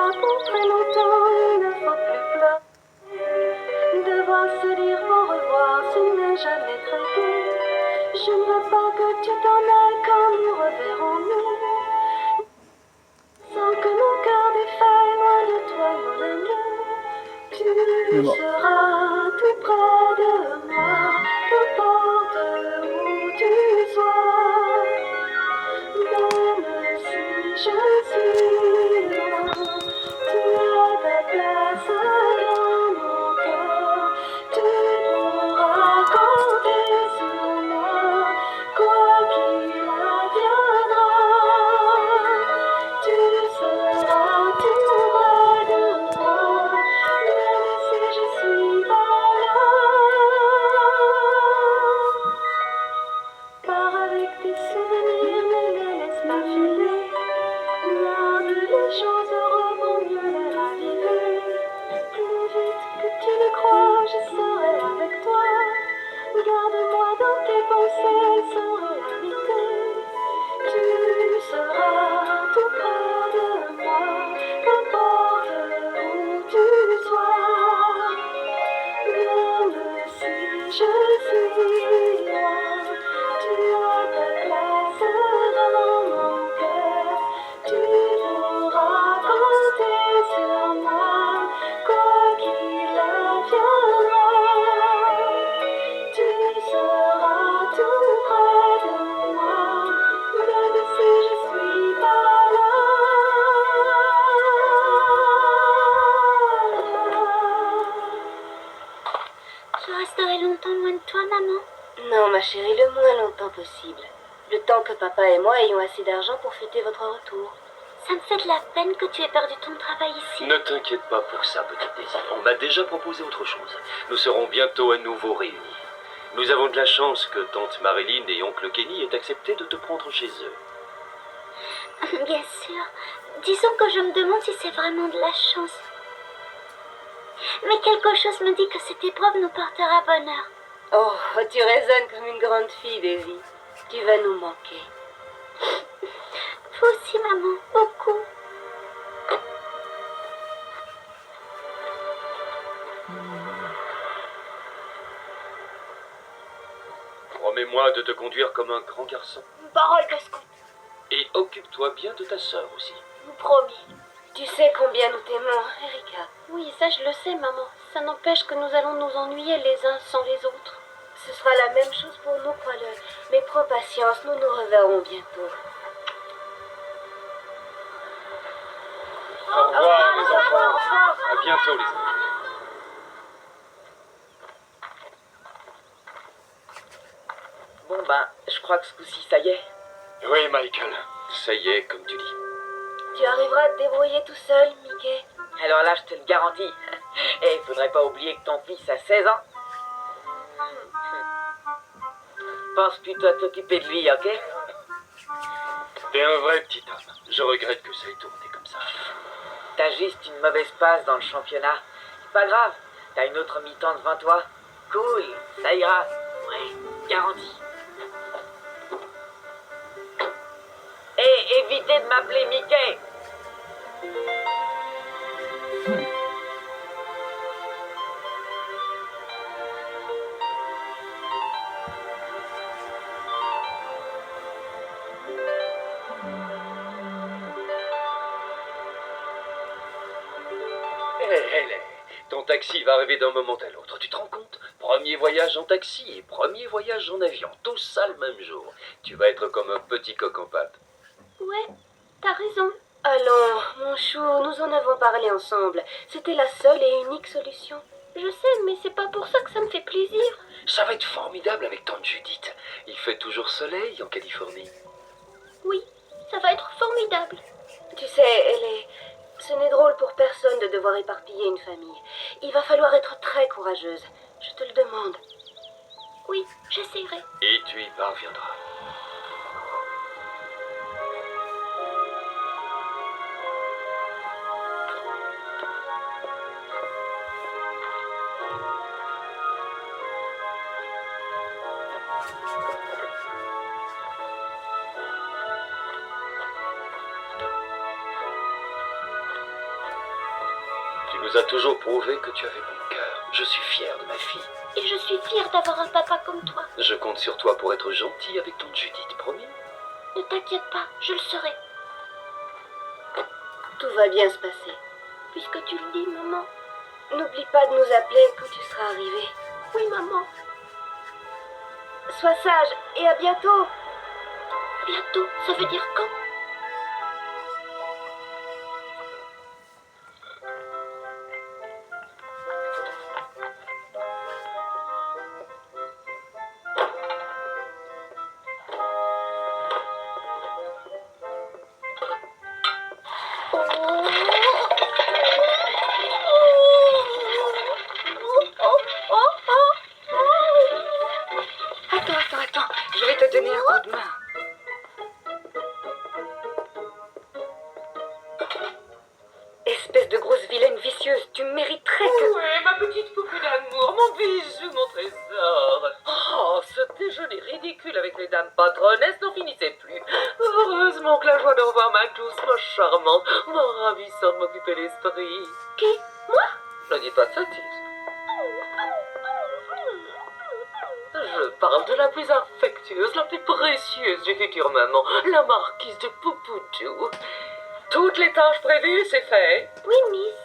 pas pour très longtemps, il ne faut plus pleurer. Devoir se dire au revoir, ce n'est jamais très gai. Je ne veux pas que tu t'en ailles quand nous reverrons-nous. Sans que mon cœur défaille, loin de toi, mon amour. Tu seras tout près de moi, qu'importe où tu sois. Même si je suis loin, tu as ta place dans mon cœur. Tu pourras compter sur moi, quoi qu'il adviendra. Tu seras tout près de moi, même si je suis pas là. Pars avec tes souvenirs, ne les laisse pas filer. Garde les gens heureux pour mieux les raviver. Plus vite que tu le crois, je serai avec toi. Garde-moi dans tes pensées, elles sont réalité. Tu seras tout près de moi, qu'importe où tu sois. Même si je suis loin, tu as ta place dans mon cœur. Tu pourras compter sur moi, quoi qu'il adviendra. Tu seras tout près de moi, même si je suis pas là. Je resterai longtemps loin de toi, maman. Non, ma chérie, le moins longtemps possible. Le temps que papa et moi ayons assez d'argent pour fêter votre retour. Ça me fait de la peine que tu aies perdu ton travail ici. Ne t'inquiète pas pour ça, petite Daisy. On m'a déjà proposé autre chose. Nous serons bientôt à nouveau réunis. Nous avons de la chance que tante Marilyn et oncle Kenny aient accepté de te prendre chez eux. Bien sûr. Disons que je me demande si c'est vraiment de la chance. Mais quelque chose me dit que cette épreuve nous portera bonheur. Oh, tu raisonnes comme une grande fille, Daisy. Tu vas nous manquer. Vous aussi, maman, beaucoup. Promets-moi de te conduire comme un grand garçon. Parole de scout. Et occupe-toi bien de ta sœur aussi. Promis. Tu sais combien nous t'aimons, Erika. Oui, ça je le sais, maman. Ça n'empêche que nous allons nous ennuyer les uns sans les autres. Ce sera la même chose pour nous, crois-le. Mais prends patience, nous nous reverrons bientôt. Au revoir, les enfants. À bientôt, les enfants. Bon je crois que ce coup-ci, ça y est. Oui, Michael. Ça y est, comme tu dis. Tu arriveras à te débrouiller tout seul, Mickey. Alors là, je te le garantis. Et il faudrait pas oublier que ton fils a 16 ans. Pense plutôt à t'occuper de lui, ok? T'es un vrai petit homme. Je regrette que ça ait tourné comme ça. T'as juste une mauvaise passe dans le championnat. C'est pas grave, t'as une autre mi-temps devant toi. Cool, ça ira. Ouais, garanti. Et évitez de m'appeler Mickey. Hé, ton taxi va arriver d'un moment à l'autre. Tu te rends compte? Premier voyage en taxi et premier voyage en avion. Tout ça le même jour. Tu vas être comme un petit coq en pâte. Ouais, t'as raison. Allons, mon chou, nous en avons parlé ensemble. C'était la seule et unique solution. Je sais, mais c'est pas pour ça que ça me fait plaisir. Ça va être formidable avec tante Judith. Il fait toujours soleil en Californie. Oui, ça va être formidable. Tu sais, ce n'est drôle pour personne de devoir éparpiller une famille. Il va falloir être très courageuse. Je te le demande. Oui, j'essaierai. Et tu y parviendras. nous a toujours prouvé que tu avais bon cœur. Je suis fier de ma fille. Et je suis fière d'avoir un papa comme toi. Je compte sur toi pour être gentil avec tante Judith, promis? Ne t'inquiète pas, je le serai. Tout va bien se passer. Puisque tu le dis, maman. N'oublie pas de nous appeler quand tu seras arrivé. Oui, maman. Sois sage et à bientôt. Bientôt, ça veut dire quand? Attends, je vais te donner un coup de main. Espèce de grosse vilaine vicieuse, tu mériterais que... Oui, ma petite poupée d'amour, mon bijou, mon trésor. Oh, ce déjeuner ridicule avec les dames patronnesses n'en finissait plus. Heureusement que la joie de revoir ma douce, ma charmante, ma ravissante m'occupait l'esprit. Qui? Moi? Ne dites pas de sottises. Je parle de la plus affectueuse, la plus précieuse du futur maman, la marquise de Poupoudou. Toutes les tâches prévues, c'est fait. Oui, Miss.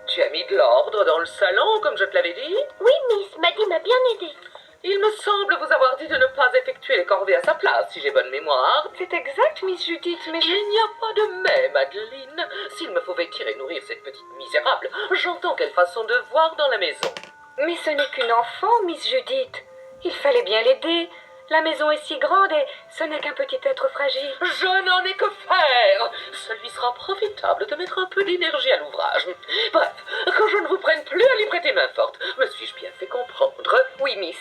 Tu as mis de l'ordre dans le salon, comme je te l'avais dit. Oui, Miss. Maddy m'a bien aidée. Il me semble vous avoir dit de ne pas effectuer les corvées à sa place, si j'ai bonne mémoire. C'est exact, Miss Judith, mais Il n'y a pas de mais, Madeleine. S'il me faut vêtir et nourrir cette petite misérable, j'entends qu'elle fasse son devoir dans la maison. Mais ce n'est qu'une enfant, Miss Judith. Il fallait bien l'aider. La maison est si grande et ce n'est qu'un petit être fragile. Je n'en ai que faire. Ce lui sera profitable de mettre un peu d'énergie à l'ouvrage. Bref, que je ne vous prenne plus à lui prêter main forte. Me suis-je bien fait comprendre? Oui, Miss.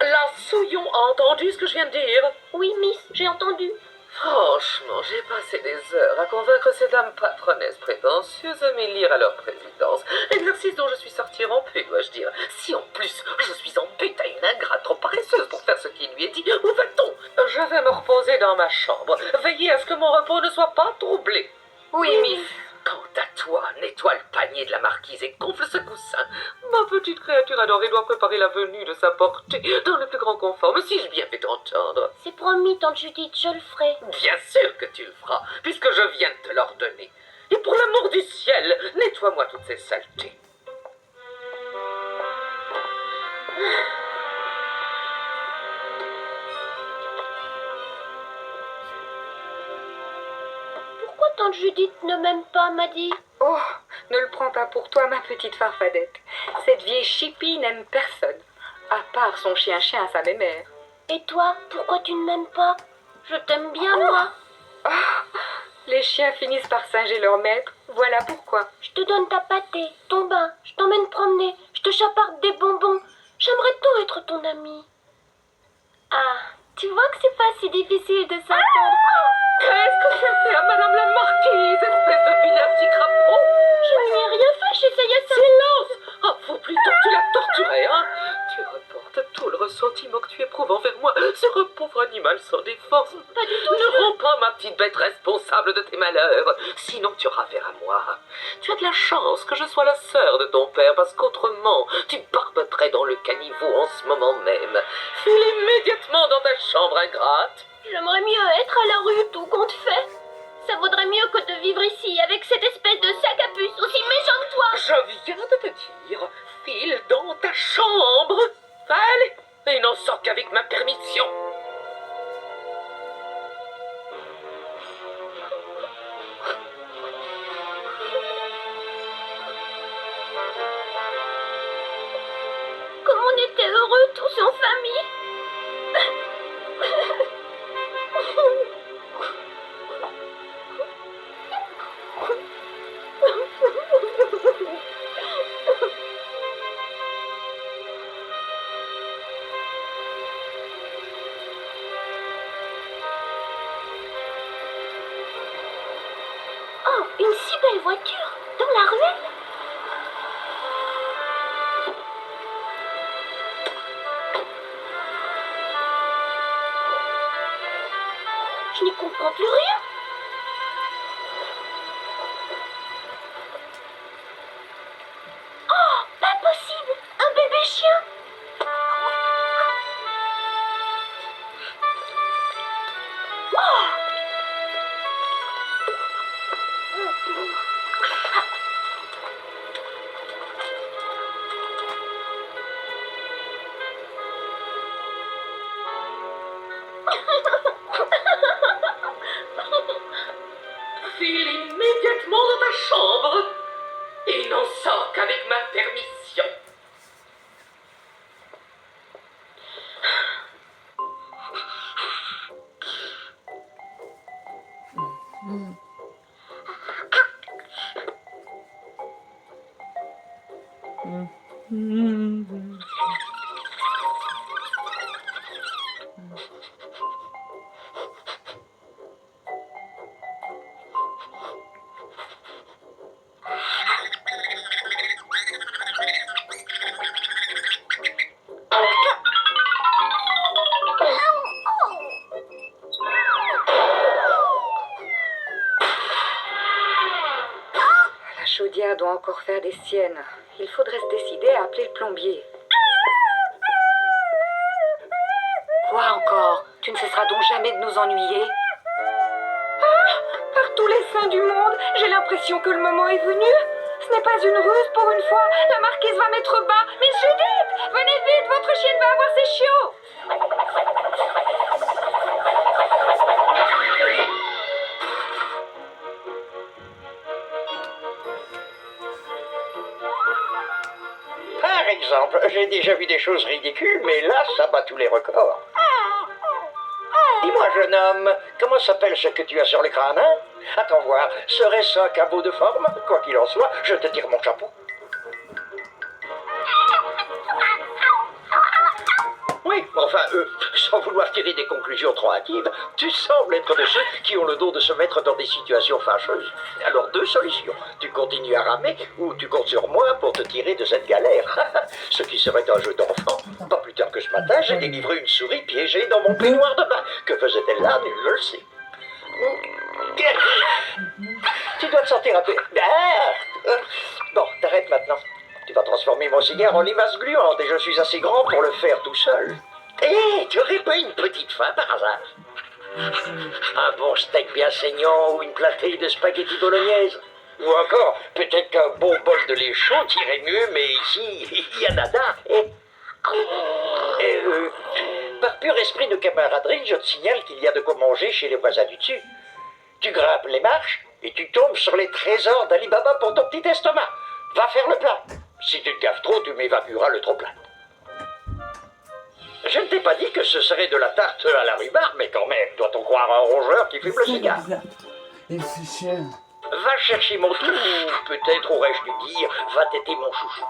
La Souillon a entendu ce que je viens de dire? Oui, Miss. J'ai entendu. Franchement, j'ai passé des heures à convaincre ces dames patronesses prétentieuses à m'élire à leur présidence. Exercice dont je suis sortie rompue, dois-je dire. Si en plus, je suis en butte à une ingrate trop paresseuse pour faire ce qui lui est dit, où va-t-on? Je vais me reposer dans ma chambre. Veillez à ce que mon repos ne soit pas troublé. Oui, Miss. Quant à toi, nettoie le panier de la marquise et gonfle ce coussin. Ma petite créature adorée doit préparer la venue de sa portée dans le plus grand confort. Me suis-je bien fait entendre? C'est promis, tante Judith, je le ferai. Bien sûr que tu le feras, puisque je viens de te l'ordonner. Et pour l'amour du ciel, nettoie-moi toutes ces saletés. Pourquoi tante Judith ne m'aime pas, Maddy? Oh, ne le prends pas pour toi, ma petite farfadette. Cette vieille chipie n'aime personne, à part son chien-chien à sa mémère. Et toi, pourquoi tu ne m'aimes pas? Je t'aime bien, moi. Les chiens finissent par singer leur maître, voilà pourquoi. Je te donne ta pâtée, ton bain, je t'emmène promener, je te chaparde des bonbons. J'aimerais tant être ton amie. Ah, tu vois que c'est pas si difficile de s'entendre. Qu'est-ce que tu fais à Madame la Marquise, espèce de vilain petit crapaud? Je ne lui ai rien fait, j'essayais ça. Silence! Ah, faut plutôt que tu la torturais, hein? Tu reportes tout le ressentiment que tu éprouves envers moi, ce pauvre animal sans défense. Pas du tout. Ne rends pas ma petite bête responsable de tes malheurs, sinon tu auras affaire à moi. Tu as de la chance que je sois la sœur de ton père, parce qu'autrement, tu barboterais dans le caniveau en ce moment même. File immédiatement dans ta chambre ingrate. J'aimerais mieux être à la rue, tout compte fait. Ça vaudrait mieux que de vivre ici avec cette espèce de sac à puce aussi méchant que toi. Je viens de te dire, file dans ta chambre. Allez, et n'en sors qu'avec ma permission. Comme on était heureux tous en famille. Oh, une si belle voiture dans la ruelle. il n'en sort qu'avec ma permission. La chaudière doit encore faire des siennes. Il faudrait se décider à appeler le plombier. Quoi encore? Tu ne cesseras donc jamais de nous ennuyer? Par tous les saints du monde, j'ai l'impression que le moment est venu. Ce n'est pas une ruse pour une fois. La marquise va mettre bas. Miss Judith, venez vite, votre chienne va avoir ses chiots. Par exemple, j'ai déjà vu des choses ridicules, mais là, ça bat tous les records. Dis-moi, jeune homme, comment s'appelle ce que tu as sur le crâne, hein? Attends voir, serait-ce un cabot de forme? Quoi qu'il en soit, je te tire mon chapeau. Oui, enfin, sans vouloir tirer des conclusions trop hâtives, tu sembles être de ceux qui ont le don de se mettre dans des situations fâcheuses. Alors, deux solutions. Tu continues à ramer ou tu comptes sur moi pour te tirer de cette galère. Ce qui serait un jeu d'enfant. Pas plus tard que ce matin, j'ai délivré une souris piégée dans mon peignoir de bain. Que faisait-elle là? Nul ne le sait. Tu dois te sentir un peu... Bon, t'arrêtes maintenant. Tu vas transformer mon cigare en limace gluante et je suis assez grand pour le faire tout seul. Hé, tu aurais pas une petite faim par hasard? Un bon steak bien saignant ou une platée de spaghetti bolognaise? Ou encore, peut-être qu'un bon bol de lait chaud t'irait mieux, mais ici, il y a nada. Par pur esprit de camaraderie, je te signale qu'il y a de quoi manger chez les voisins du dessus. Tu grimpes les marches et tu tombes sur les trésors d'Ali Baba pour ton petit estomac. Va faire le plein. Si tu te gaffes trop, tu m'évacueras le trop-plein. Je ne t'ai pas dit que ce serait de la tarte à la rhubarbe, mais quand même, doit-on croire un rongeur qui fume le cigare? Il fait cher. Va chercher mon tout, ou peut-être aurais-je dû dire, va téter mon chouchou.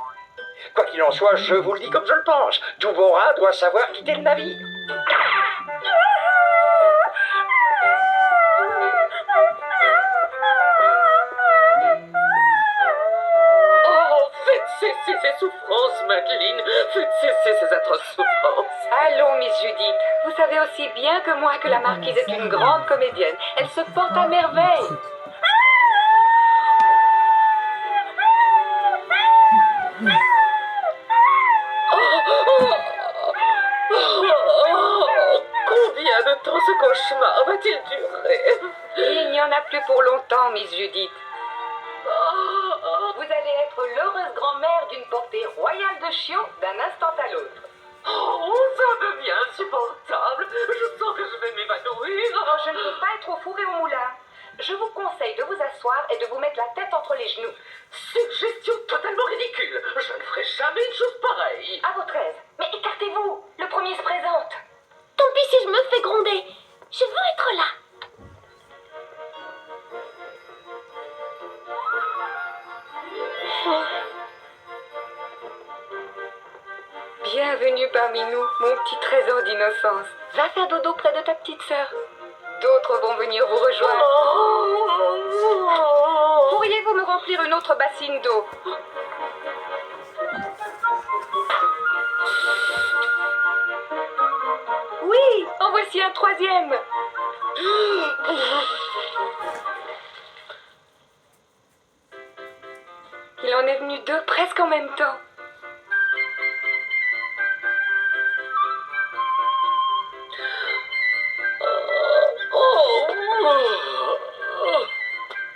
Quoi qu'il en soit, je vous le dis comme je le pense, tout bon rat doit savoir quitter le navire. Oh, faites cesser ces souffrances, Madeleine. Faites cesser ces atroces souffrances. Allons, Miss Judith. Vous savez aussi bien que moi que la marquise est une grande comédienne. Elle se porte à merveille. Combien de temps ce cauchemar va-t-il durer? Il n'y en a plus pour longtemps, Miss Judith. Vous allez être l'heureuse grand-mère d'une portée royale de chiots d'un instant à l'autre. Oh, ça devient insupportable. Je sens que je vais m'évanouir. Je ne peux pas être au four et au moulin. Je vous conseille de vous asseoir et de vous mettre la tête entre les genoux. Suggestion totalement ridicule. Je ne ferai jamais une chose pareille. À votre aise. Mais écartez-vous. Le premier se présente. Tant pis si je me fais gronder. Je veux être là. Bienvenue parmi nous, mon petit trésor d'innocence. Va faire dodo près de ta petite sœur. D'autres vont venir vous rejoindre. Pourriez-vous me remplir une autre bassine d'eau? Oui, en voici un troisième. Il en est venu deux presque en même temps.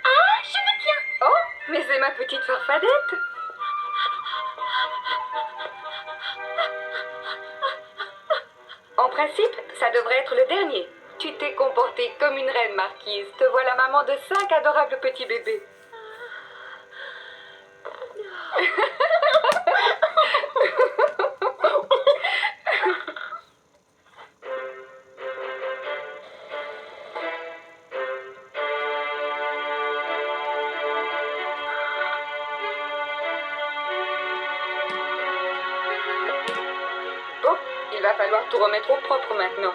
Ah, je me tiens. Oh, mais c'est ma petite farfadette. En principe, ça devrait être le dernier. Tu t'es comportée comme une reine, Marquise. Te voilà maman de 5 adorables petits bébés. Bon, il va falloir tout remettre au propre maintenant.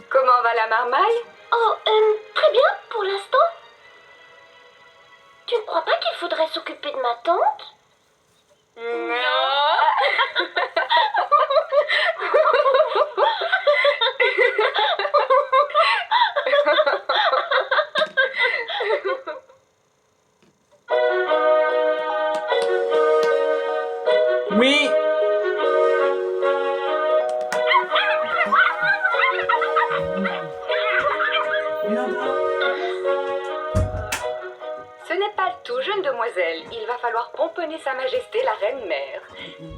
Comment va la marmaille? Oh, très bien pour l'instant. Tu ne crois pas qu'il faudrait s'occuper de ma tante? Non. Oui. Ce n'est pas le tout, jeune demoiselle. Il va falloir pomponner Sa Majesté la Reine-Mère.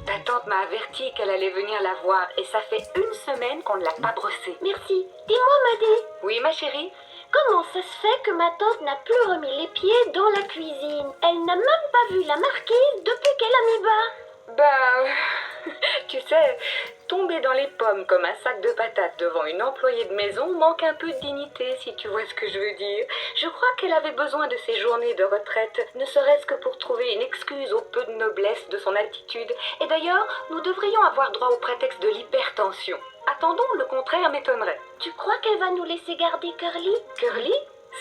Ta tante m'a averti qu'elle allait venir la voir et ça fait une semaine qu'on ne l'a pas brossée. Merci. Dis-moi, Maddy, Oui, ma chérie? comment ça se fait que ma tante n'a plus remis les pieds dans la cuisine? Elle n'a même pas vu la marquise depuis qu'elle a mis bas. Ben, tu sais, tomber dans les pommes comme un sac de patates devant une employée de maison manque un peu de dignité, si tu vois ce que je veux dire. Je crois qu'elle avait besoin de ces journées de retraite, ne serait-ce que pour trouver une excuse au peu de noblesse de son attitude. Et d'ailleurs, nous devrions avoir droit au prétexte de l'hypertension. Attendons, le contraire m'étonnerait. Tu crois qu'elle va nous laisser garder Curly? Curly?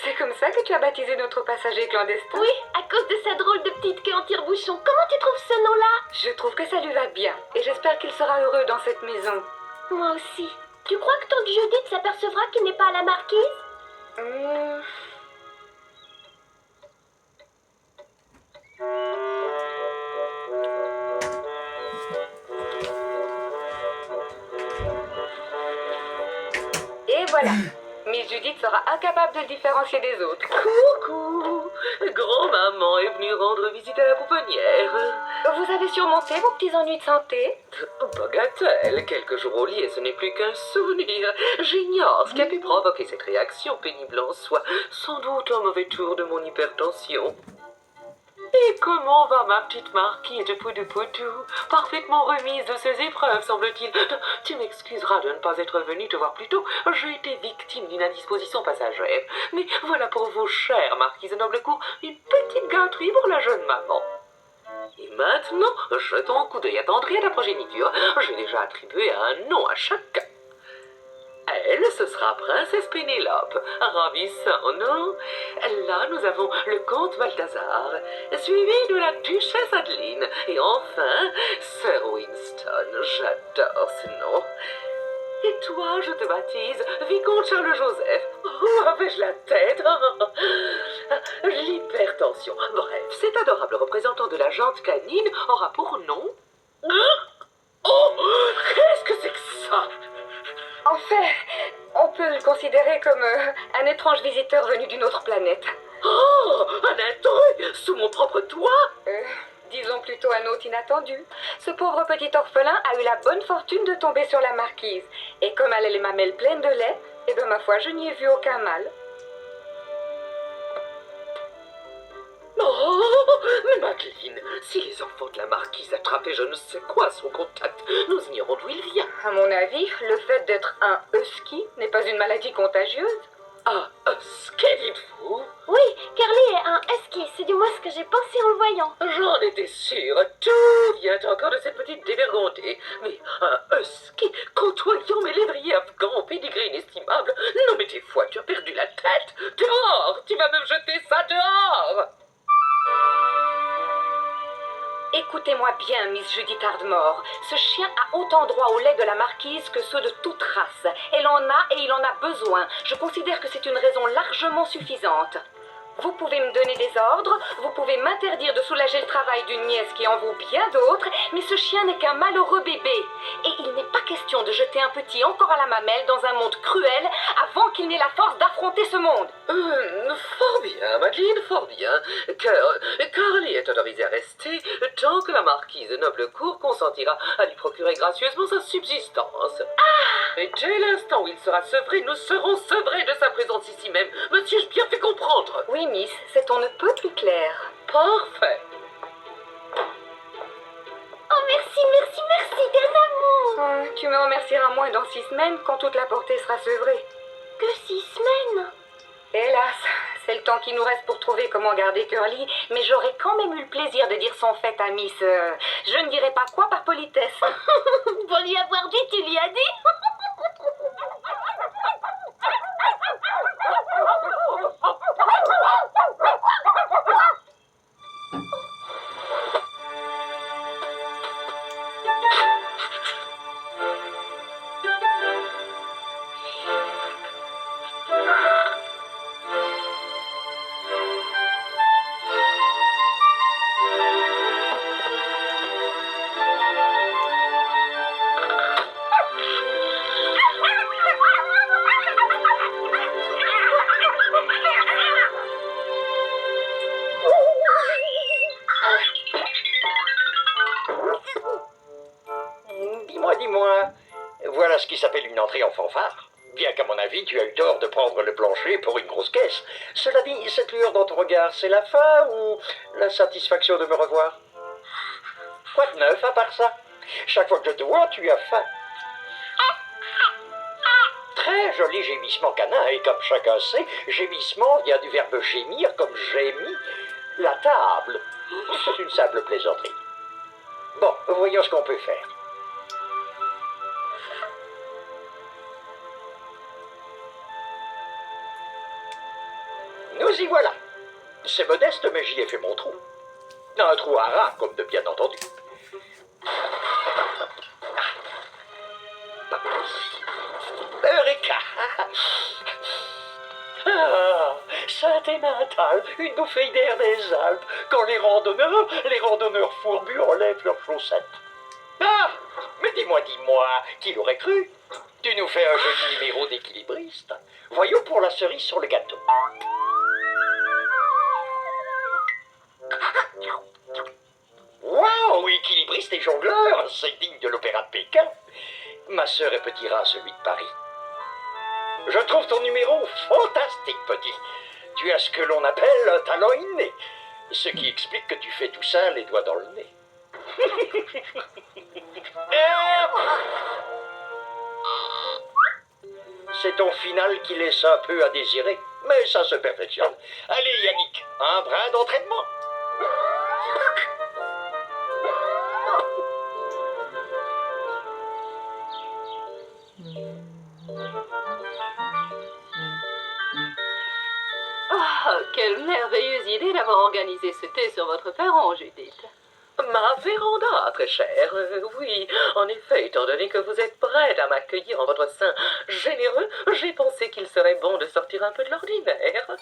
C'est comme ça que tu as baptisé notre passager clandestin? Oui, à cause de sa drôle de petite queue en tire-bouchon. Comment tu trouves ce nom-là? Je trouve que ça lui va bien, et j'espère qu'il sera heureux dans cette maison. Moi aussi. Tu crois que tante Judith s'apercevra qu'il n'est pas à la marquise? Et voilà. Miss Judith sera incapable de le différencier des autres. Coucou! Grand-maman est venue rendre visite à la pouponnière. Vous avez surmonté vos petits ennuis de santé? Bagatelle, quelques jours au lit et ce n'est plus qu'un souvenir. J'ignore ce qui a pu provoquer cette réaction pénible en soi. Sans doute un mauvais tour de mon hypertension. Et comment va ma petite marquise de Poudou? Parfaitement remise de ses épreuves, semble-t-il. Tu m'excuseras de ne pas être venue te voir plus tôt. J'ai été victime d'une indisposition passagère. Mais voilà pour vous, chère marquise de Noblecourt, une petite gâterie pour la jeune maman. Et maintenant, jetons un coup d'œil attendri à la progéniture. J'ai déjà attribué un nom à chacun. Elle, ce sera Princesse Pénélope. Ravissant, non? Là, nous avons le comte Balthazar, suivi de la duchesse Adeline. Et enfin, Sir Winston. J'adore ce nom. Et toi, je te baptise Vicomte Charles-Joseph. Où avais-je la tête? L'hypertension. Bref, cet adorable représentant de la jante canine aura pour nom... Oh! Qu'est-ce que c'est que ça? En fait, on peut le considérer comme un étrange visiteur venu d'une autre planète. Oh! Un intrus sous mon propre toit? Disons plutôt un hôte inattendu. Ce pauvre petit orphelin a eu la bonne fortune de tomber sur la marquise. Et comme elle a les mamelles pleines de lait, eh bien ma foi, je n'y ai vu aucun mal. Oh! Mais Madeleine, si les enfants de la marquise attrapaient je ne sais quoi à son contact, nous ignorons d'où il vient. À mon avis, le fait d'être un husky n'est pas une maladie contagieuse. Ah, qu'est dites-vous? Oui, Curly est un husky. C'est du moins ce que j'ai pensé en le voyant. J'en étais sûre, tout vient encore de cette petite dévergondée. Mais un husky côtoyant mes lévriers afghans au pédigré inestimable. Non mais des fois tu as perdu la tête. Dehors, tu vas me jeter ça dehors. Écoutez-moi bien, Miss Judith Ardmore. Ce chien a autant droit au lait de la marquise que ceux de toute race. Elle en a et il en a besoin. Je considère que c'est une raison largement suffisante. Vous pouvez me donner des ordres, vous pouvez m'interdire de soulager le travail d'une nièce qui en vaut bien d'autres, mais ce chien n'est qu'un malheureux bébé. Et il n'est pas question de jeter un petit encore à la mamelle dans un monde cruel avant qu'il n'ait la force d'affronter supporter ce monde. Fort bien, Madeleine, fort bien. Curly est autorisée à rester tant que la marquise de Noblecourt consentira à lui procurer gracieusement sa subsistance. Et dès l'instant où il sera sevré, nous serons sevrés de sa présence ici même. Monsieur, j'ai bien fait comprendre. Oui, Miss, c'est on ne peut plus clair. Parfait. Oh, merci, merci, merci, d'un amour. Tu me remercieras moins dans 6 semaines quand toute la portée sera sevrée. Que 6 semaines. Hélas, c'est le temps qui nous reste pour trouver comment garder Curly, mais j'aurais quand même eu le plaisir de dire son fait à Miss... je ne dirai pas quoi par politesse. Pour lui avoir dit, tu lui as dit. Dis-moi, voilà ce qui s'appelle une entrée en fanfare. Bien qu'à mon avis, tu as eu tort de prendre le plancher pour une grosse caisse. Cela dit, cette lueur dans ton regard, c'est la faim ou la satisfaction de me revoir? Quoi de neuf à part ça? Chaque fois que je te vois, tu as faim. Très joli gémissement canin, et comme chacun sait, gémissement vient du verbe gémir comme gémis. La table, c'est une simple plaisanterie. Bon, voyons ce qu'on peut faire. Nous y voilà. C'est modeste, mais j'y ai fait mon trou. Un trou à rat, comme de bien entendu. Eureka! Ah, Saint-Énatal, une bouffée d'air des Alpes, quand les randonneurs fourbus enlèvent leurs chaussettes. Ah, mais dis-moi, qui l'aurait cru? Tu nous fais un joli numéro d'équilibriste. Voyons pour la cerise sur le gâteau. Waouh, équilibriste et jongleur, c'est digne de l'opéra de Pékin. Ma sœur et petit rat, celui de Paris. Je trouve ton numéro fantastique, petit. Tu as ce que l'on appelle un talent inné, ce qui explique que tu fais tout ça les doigts dans le nez. C'est ton final qui laisse un peu à désirer, mais ça se perfectionne. Allez, Yannick, un brin d'entraînement. Oh, quelle merveilleuse idée d'avoir organisé ce thé sur votre perron, Judith. Ma véranda, très chère. Oui, en effet, étant donné que vous êtes prête à m'accueillir en votre sein généreux, j'ai pensé qu'il serait bon de sortir un peu de l'ordinaire.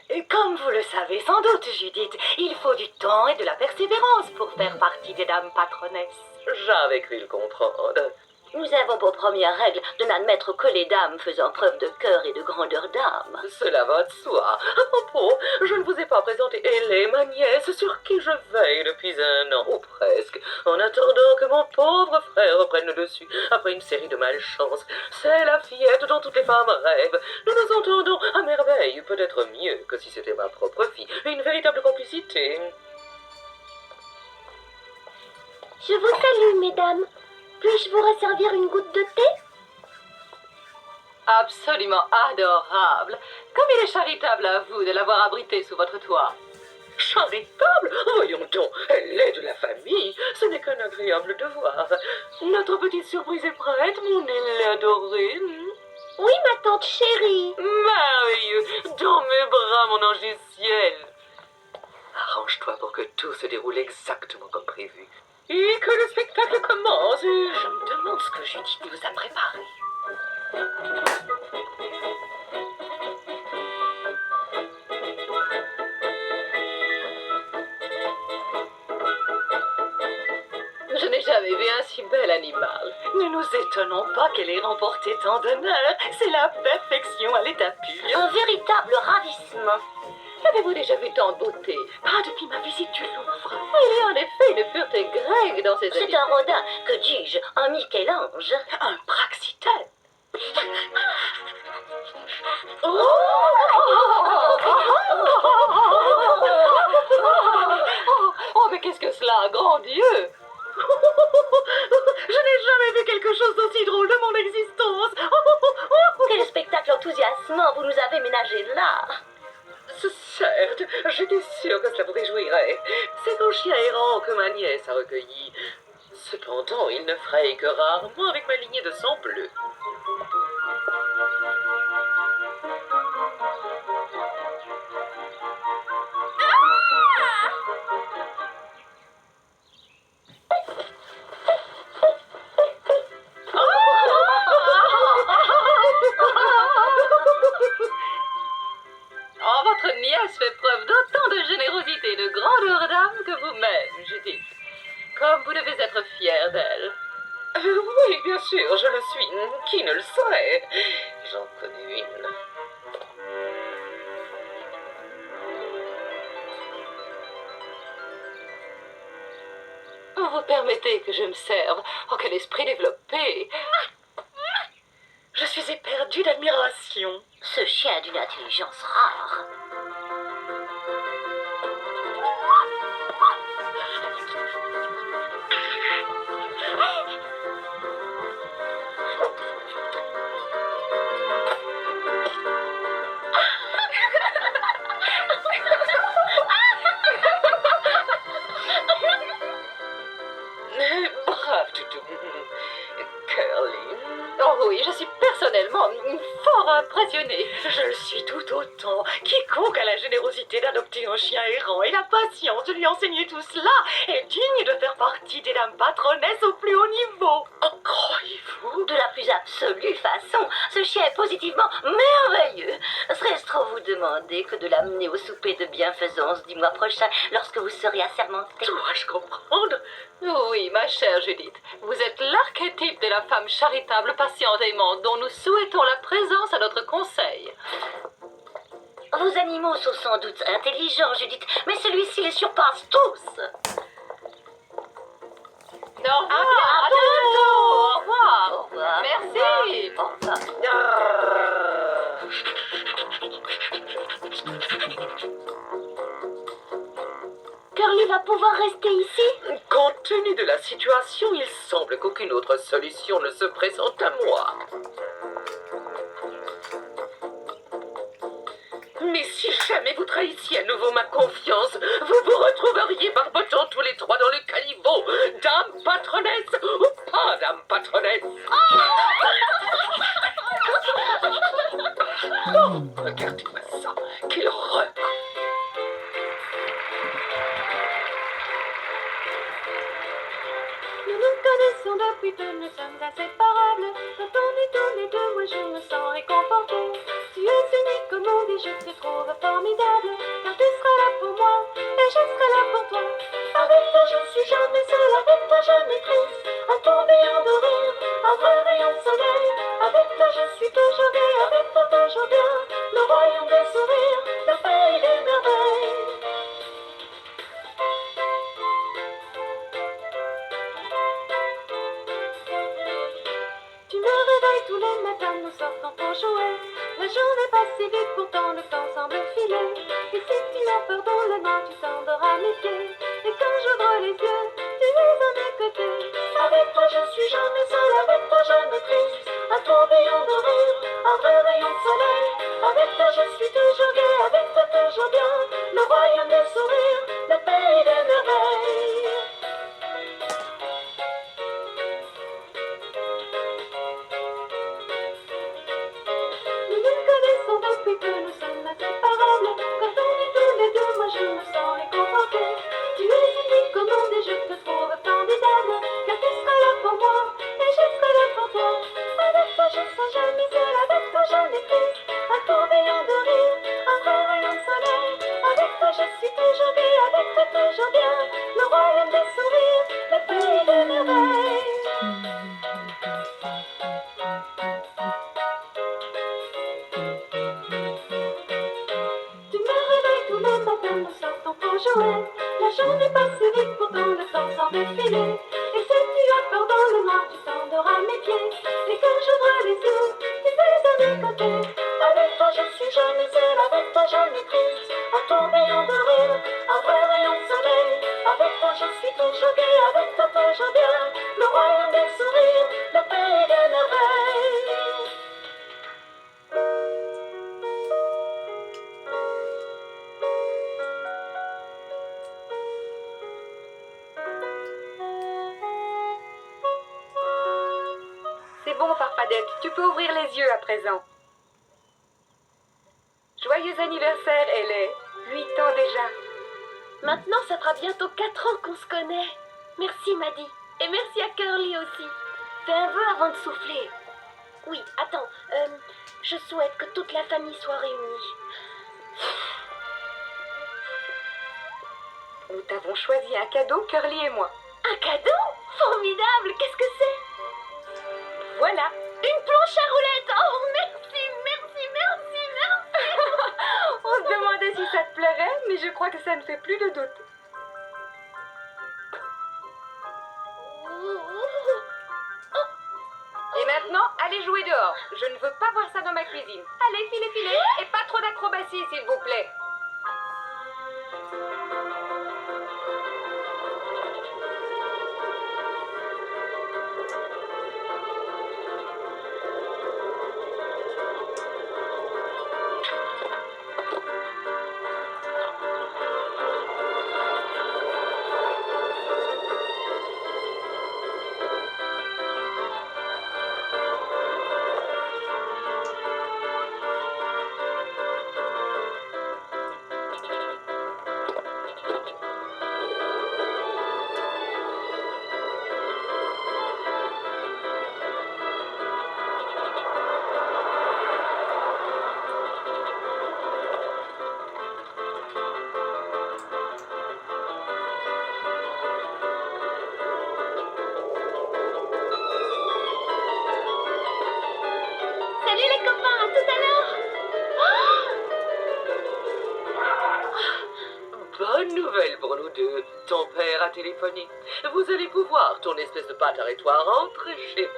Et comme vous le savez sans doute, Judith, il faut du temps et de la persévérance pour faire partie des dames patronesses. J'avais cru le comprendre. Nous avons pour première règle de n'admettre que les dames faisant preuve de cœur et de grandeur d'âme. Cela va de soi. À propos, je ne vous ai pas présenté Hélène, ma nièce, sur qui je veille depuis 1 an, ou presque, en attendant que mon pauvre frère reprenne le dessus après une série de malchances. C'est la fillette dont toutes les femmes rêvent. Nous nous entendons à merveille, peut-être mieux que si c'était ma propre fille. Une véritable complicité. Je vous salue, mesdames. Puis-je vous resservir une goutte de thé? Absolument adorable. Comme il est charitable à vous de l'avoir abrité sous votre toit. Charitable? Voyons donc, elle est de la famille. Ce n'est qu'un agréable devoir. Notre petite surprise est prête, mon aile adorée. Oui, ma tante chérie. Merveilleux! Dans mes bras, mon ange du ciel. Arrange-toi pour que tout se déroule exactement comme prévu. Et que le spectacle commence. Je me demande ce que Judith nous a préparé. Je n'ai jamais vu un si bel bel animal. Ne nous étonnons pas qu'elle ait remporté tant d'honneur. C'est la perfection à l'état pur. Un véritable ravissement. Avez-vous déjà vu tant de beauté? Pas depuis ma visite du Louvre. Il y a en effet une pureté grecque dans ces C'est habits. un Rodin, que dis-je, un Michel-Ange. Un Praxitèle. Oh, mais qu'est-ce que cela, grand Dieu! Je n'ai jamais vu quelque chose d'aussi drôle de mon existence. Quel spectacle enthousiasmant vous nous avez ménagé là. Certes, j'étais sûre que cela vous réjouirait. C'est un chien errant que ma nièce a recueilli. Cependant, il ne fraye que rarement avec ma lignée de sang bleu. Oh, votre nièce fait preuve d'autant de générosité et de grandeur d'âme que vous-même, Judith. Comme vous devez être fière d'elle. Oui, bien sûr, je le suis. Qui ne le serait? J'en connais une. Vous permettez que je me serve. Oh, quel esprit développé! Je suis éperdue d'admiration. Ce chien d'une intelligence rare. Brave, toutou. Curly. Oh oui, je suis personnellement fort impressionnée. Je le suis tout autant. Quiconque a la générosité d'adopter un chien errant et la patience de lui enseigner tout cela est digne de faire partie des dames patronesses au plus haut niveau. Oh, croyez-vous? De la plus absolue façon, ce chien est positivement merveilleux. Serait-ce trop vous demander que de l'amener au souper de bienfaisance du mois prochain lorsque vous serez assermentée? Dois-je comprendre? Oui, ma chère Judith, vous êtes l'archétype de la femme charitable, patiente et aimante dont nous souhaitons la présence à notre conseil. Vos animaux sont sans doute intelligents, Judith, mais celui-ci les surpasse tous. Au revoir, à bientôt, au revoir. Au revoir. Merci. Au revoir. Curly va pouvoir rester ici? Compte tenu de la situation, il semble qu'aucune autre solution ne se présente à moi. Mais si jamais vous trahissiez à nouveau ma confiance, vous vous retrouveriez barbotant tous les trois dans le caniveau. Dame patronesse ou pas dame patronesse. Oh, regardez-moi ça. Quelle horreur. Nous nous connaissons depuis peu, nous sommes inséparables. Quand on est tous les deux, moi je me sens réconfortée. Tu es unique au monde et je te trouve formidable. Car tu seras là pour moi et je serai là pour toi. Avec toi je suis jamais seule, avec toi je maîtrise. Un tourbillon de rire, un vrai rayon de soleil. Avec toi je suis toujours gai, avec toi toujours bien. Le royaume des sourires, le pays des merveilles. Tu me réveilles tous les matins, nous sortons pour jouer. La journée passe si vite, pourtant le temps semble filer. Et si tu as peur dans le noir, tu t'endors à mes pieds. Et quand j'ouvre les yeux, tu es à mes côtés. Avec toi je suis jamais seule, avec toi je maîtrise. Un tourbillon de rire, un vrai rayon de soleil. Avec toi je suis toujours gai, avec toi toujours bien. Le royaume des sourires, le pays des merveilles. Nous nous connaissons depuis que nous sommes inséparables. Quand on est tous les deux, moi je me sens réconfortée. Tu es unique au monde et je te trouve formidable. Car tu seras là pour moi et je serai là pour toi. Avec toi je serai jamais seule, avec toi je maîtrise. Un tourbillon de rire, un vrai rayon de soleil. Avec toi je suis toujours gai, avec toi toujours bien. Le royaume des sourires, le pays des merveilles. à jouer. La journée passe vite, pourtant le temps semble défiler. Et si tu as peur dans le noir, tu tendras mes pieds. Et quand j'ouvre les yeux, tu fais de mes côtés. Avec toi je suis jeune et seule, avec toi je maîtrise. Un tourbillon de rire, un vrai rayon de soleil. Avec toi je suis toujours gai, avec toi toujours bien. Le royaume des sourires, le pays des merveilles. C'est bon, Farfadette, tu peux ouvrir les yeux à présent. Joyeux anniversaire, Ellie. 8 ans déjà. Maintenant, ça fera bientôt 4 ans qu'on se connaît. Merci, Maddie. Et merci à Curly aussi. Fais un vœu avant de souffler. Oui, attends. Je souhaite que toute la famille soit réunie. Nous t'avons choisi un cadeau, Curly et moi. Un cadeau? Formidable! Qu'est-ce que c'est? Voilà. Une planche à roulettes! Oh, merci, merci, merci, merci! On se demandait si ça te plairait, mais je crois que ça ne fait plus de doute. Et maintenant, allez jouer dehors. Je ne veux pas voir ça dans ma cuisine. Allez, filez, filez. Et pas trop d'acrobatie, s'il vous plaît. Salut les copains, à tout à l'heure! Bonne nouvelle pour nous deux. Ton père a téléphoné. Vous allez pouvoir, ton espèce de pâte à rentrer chez vous.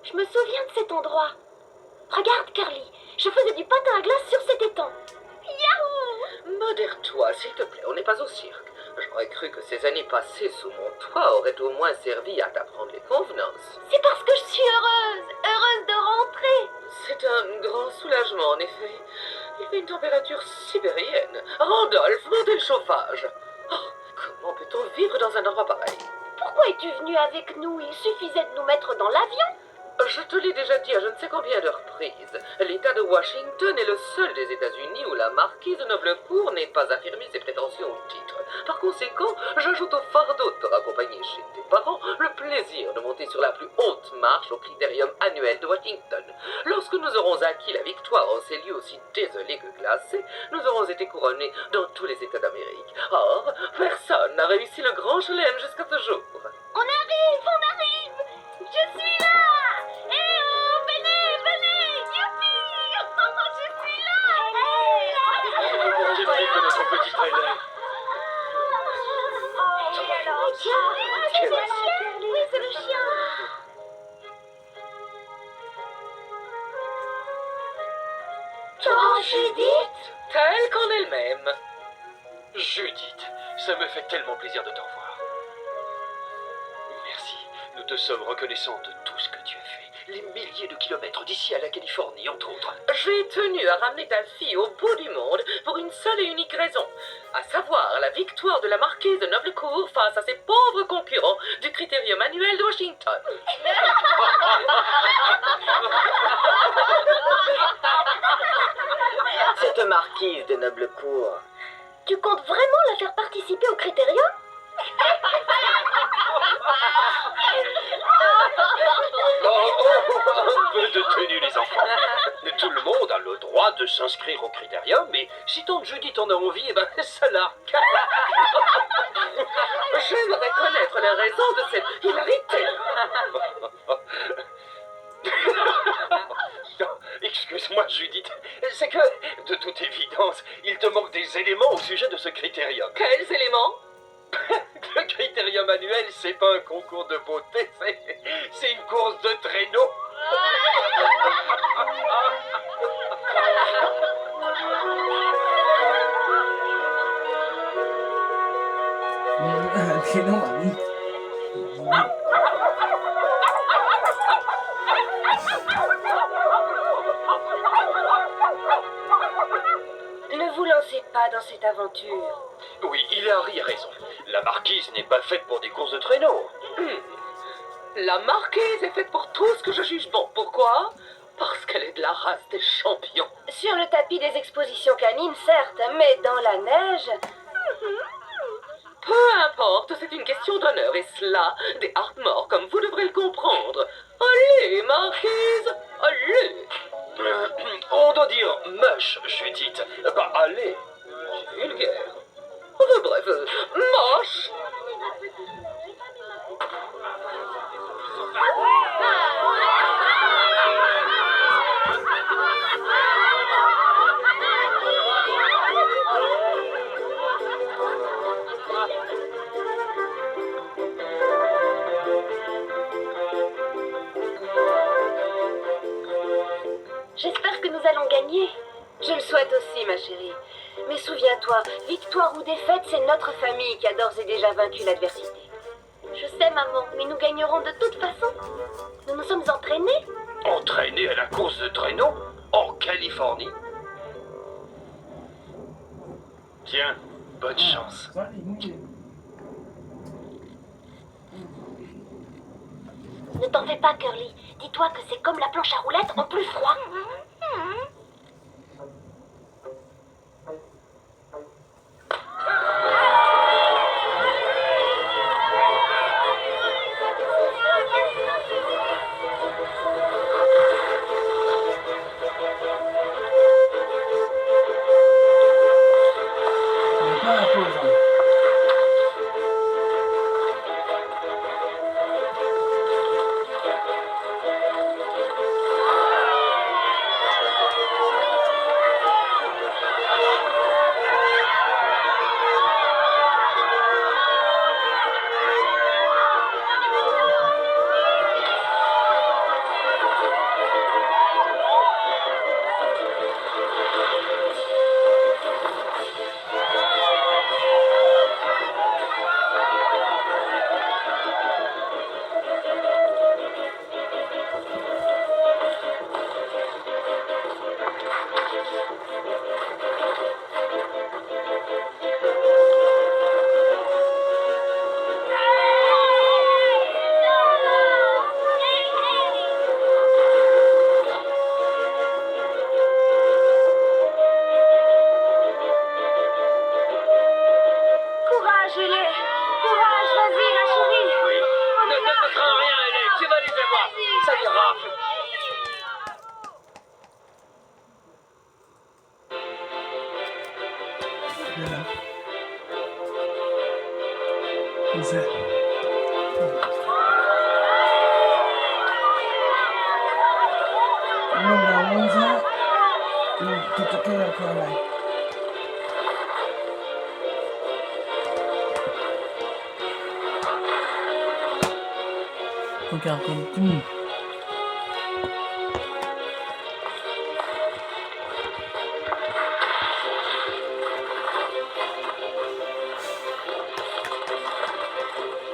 Je me souviens de cet endroit. Regarde, Curly, je faisais du patin à glace sur cet étang. Yahoo! Modère-toi, s'il te plaît, on n'est pas au cirque. J'aurais cru que ces années passées sous mon toit auraient au moins servi à t'apprendre les convenances. C'est parce que je suis heureuse de rentrer. C'est un grand soulagement, en effet. Il fait une température sibérienne. Randolph, montez le chauffage. Oh, comment peut-on vivre dans un endroit pareil? Pourquoi es-tu venu avec nous? Il suffisait de nous mettre dans l'avion. Je te l'ai déjà dit à je ne sais combien de reprises. L'État de Washington est le seul des États-Unis où la marquise de Noblecourt n'ait pas affirmé ses prétentions au titre. Par conséquent, j'ajoute au fardeau de te raccompagner chez tes parents le plaisir de monter sur la plus haute marche au critérium annuel de Washington. Lorsque nous aurons acquis la victoire en ces lieux aussi désolés que glacés, nous aurons été couronnés dans tous les États d'Amérique. Or, personne n'a réussi le grand chelem jusqu'à ce jour. On arrive! Je suis là! Eh oh, venez! Youpi! Je suis là! C'est vrai que notre petit trailer. C'est le chien! Oui, c'est le chien! Oh, Judith! Telle qu'en elle-même. Judith, ça me fait tellement plaisir de t'en voir. Merci, nous te sommes reconnaissants de tout ce que tu as fait. Les milliers de kilomètres d'ici à la Californie, entre autres. J'ai tenu à ramener ta fille au bout du monde pour une seule et unique raison, à savoir la victoire de la marquise de Noblecourt face à ses pauvres concurrents du critérium annuel de Washington. Cette marquise de Noblecourt. Tu comptes vraiment la faire participer au critérium? Un peu de tenue, les enfants. Tout le monde a le droit de s'en s'inscrire au critérium, mais si tante Judith en a envie, eh ben, ça l'a. J'aimerais connaître les raisons de cette hilarité. Excuse-moi, Judith, c'est que, de toute évidence, il te manque des éléments au sujet de ce critérium. Quels éléments? Le critérium annuel, c'est pas un concours de beauté, c'est une course de traîneau. Thì nó bảo đi. Ne vous lancez pas dans cette aventure. Oui, Hilary a raison. La marquise n'est pas faite pour des courses de traîneau. La marquise est faite pour tout ce que je juge bon. Pourquoi? Parce qu'elle est de la race des champions. Sur le tapis des expositions canines, certes, mais dans la neige... Peu importe, c'est une question d'honneur, et cela, des Hartmore, comme vous devrez le comprendre. Allez, marquise, allez. On doit dire mush, Judith, pas aller. C'est vulgaire. Bref, moche. J'espère que nous allons gagner. Je le souhaite aussi, ma chérie. Mais souviens-toi, victoire ou défaite, c'est notre famille qui a d'ores et déjà vaincu l'adversité. Je sais, maman, mais nous gagnerons de toute façon. Nous nous sommes entraînés. Entraîné à la course de traîneau en Californie. Tiens, bonne chance. Có thì cũng chịu. Ne t'en fais pas, Curly. Dis-toi que c'est comme la planche à roulettes en plus froid. Mais pas la pause. Hein. Courage, Hélé. Courage, vas-y, ma chérie. Oui, ne te crains rien, Hélène, tu vas les avoir. Ça ira. Voilà. Comme ça. Allora, Monza. Tutto che era ancora lei. Regarde comme tout le monde.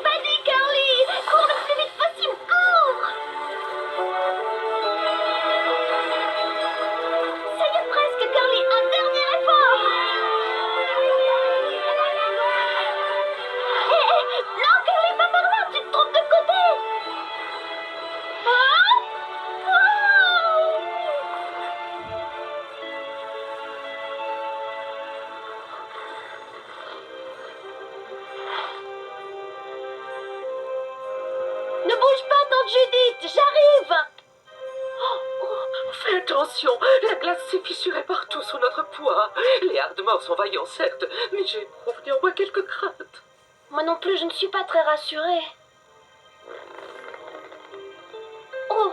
Vas-y, Curly. Cours le plus vite possible. Cours. Ça y est presque, Curly. Un dernier effort. Hé, non, Curly, pas par là. Tu te trompes de côté. attention, la glace s'est fissurée partout sous notre poids. Les Hardmore sont vaillants, certes, mais j'éprouve néanmoins quelques craintes. Moi non plus, je ne suis pas très rassurée. Oh!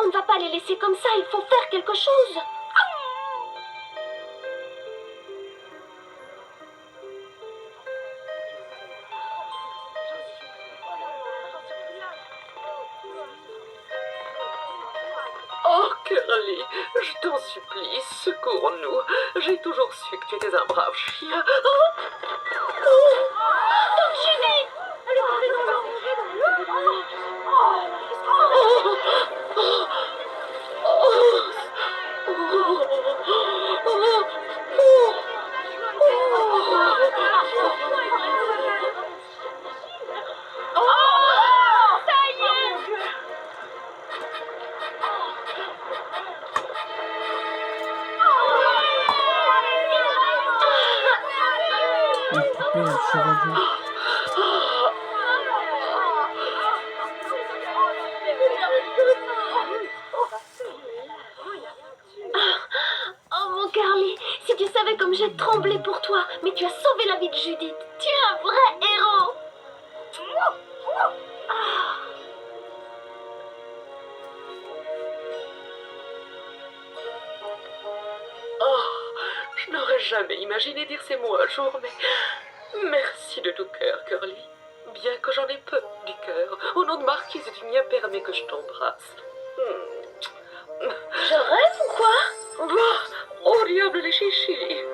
On ne va pas les laisser comme ça, il faut faire quelque chose. Oh, Curly, je t'en supplie, secours-nous. J'ai toujours su que tu étais un brave chien. Coupé le chevalier. Oh mon Carly, si tu savais comme j'ai tremblé pour toi, mais tu as sauvé la vie de Judith. Tu es un vrai héros. Oh, je n'aurais jamais imaginé dire ces mots un jour, mais merci de tout cœur, Curly. Bien que j'en ai peu du cœur, au nom de Marquise et du mien, permets que je t'embrasse. Je rêve ou quoi? Oh, diable les chichis!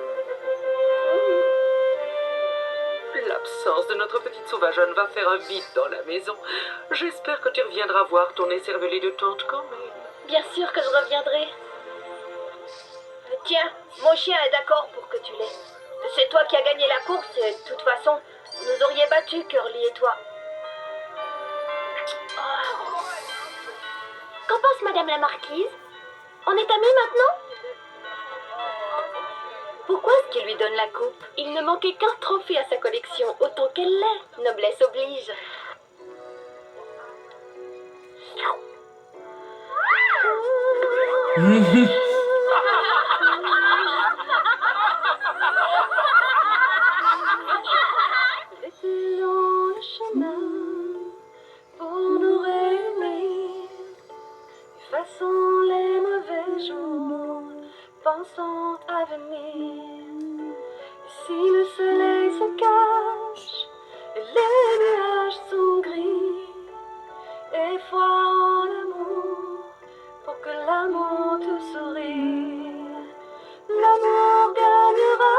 L'absence de notre petite sauvageonne va faire un vide dans la maison. J'espère que tu reviendras voir ton écervelé de tante quand même. Bien sûr que je reviendrai. Tiens, mon chien est d'accord pour que tu l'aies. C'est toi qui as gagné la course et de toute façon, vous nous auriez battu, Curly et toi. Qu'en pense Madame la Marquise? On est amis maintenant? Pourquoi est-ce qu'il lui donne la coupe? Il ne manquait qu'un trophée à sa collection, autant qu'elle l'est. Noblesse oblige. Était long le chemin pour nous réunir. Effaçons les mauvais jours, pensons à venir. Et si le soleil se cache et les nuages sont gris, et foi en l'amour pour que l'amour te sourie. L'amour gagnera,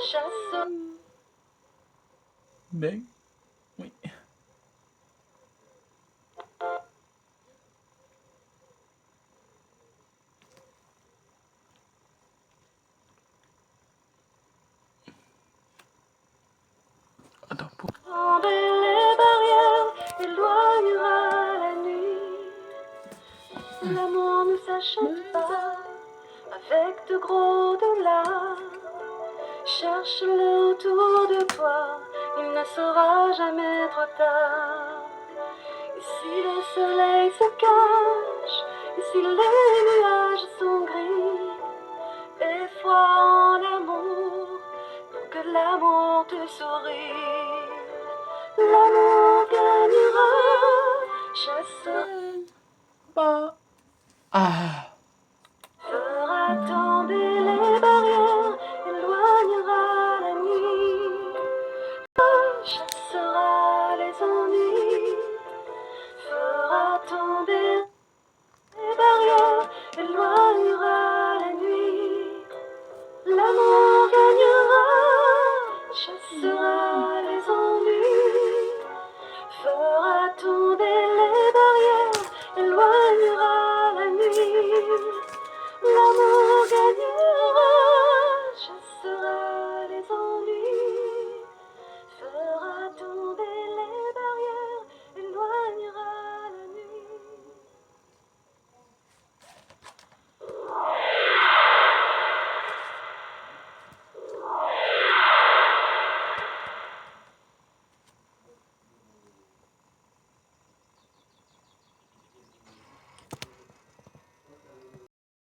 chasse. Ben, oui. Attends, pour... Tomber les barrières éloignera la nuit. L'amour ne s'achète pas avec de gros dollars. Cherche-le autour de toi, il ne sera jamais trop tard. Et si le soleil se cache, et si les nuages sont gris, et foi en l'amour, pour que l'amour te sourie. L'amour